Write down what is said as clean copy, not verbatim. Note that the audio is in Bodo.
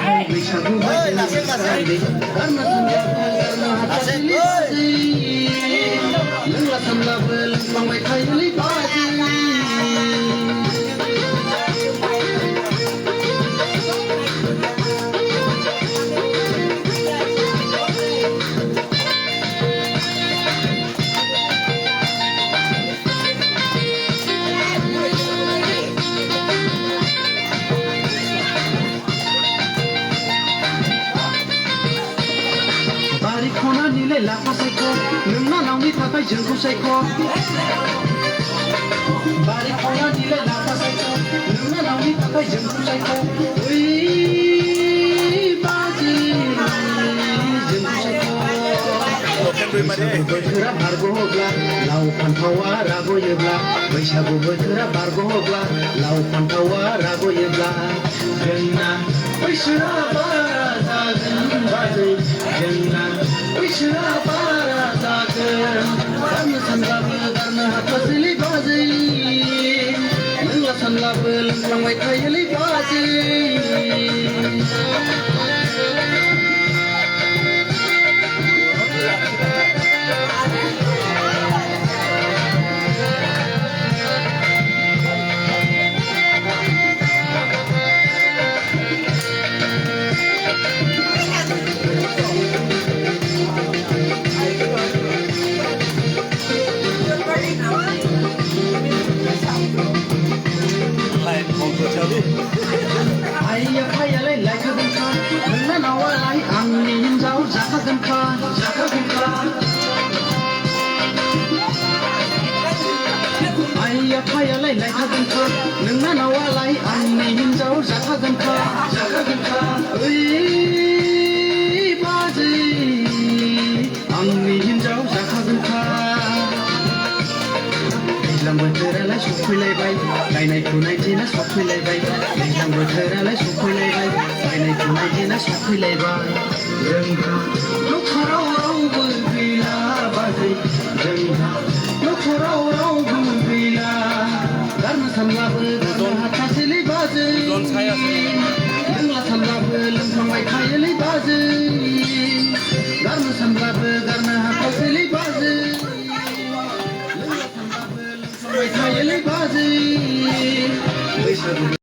बैसागु बाजे गारना सानब्लाबो गारनो हाथारलै बाजै लोंला सानब्लाबो लोंफ्लांबाय थायोलै बाजै खना निले लाफा सायख' नोंना नावनि थाखाय जोंखौ सायख' बारि खना निले लाफा सायख' नोंना नावनि थाखाय जोंखौ सायख' ओइ बाजै जोंखौ सायख' बोथोरा बारग'ब्ला लाव फान्थावा राग'योब्ला बैसागु बोथोरा बारग'ब्ला लाव फान्थावा राग'योब्ला जोंना बैसोआ बारा जागोन बाजै जोंना बैसोआ बारा जागोन गारनो सानब्लाबो गारनो हाथारसैलै बाजै लोंला सानब्लाबो लोंफ्लांबाय थायोलै बाजै आइया फायालाय लायखागोनखा नोंना नावालाय आंनि हिन्जाव जाखागोनखा आइया फायालाय लायखागोनखा नोंना नावालाय आंनि हिन्जाव जाखागोनखा ओइ बाजै आंनि हिन्जाव जाखागोनखा दैज्लां बोथोरालाय सफैलायबाय गायनाय फुनाय दिना सफैलायबाय दैज्लां बोथोरालाय सफैलायबाय गायनाय फुनाय दिना सफैलायबाय जोंहा न'खराव रावबो गैला बाजै जोंहा न'खराव रावबो गैला गारनो सानब्लाबो गारनो हाथारसैलै बाजै लोंला सानब्लाबो लोंफ्लांबाय थायोलै बाजै गारनो सानब्लाबो गारनो हाथारसैलै बाजै थायोलै बाजै बैसागु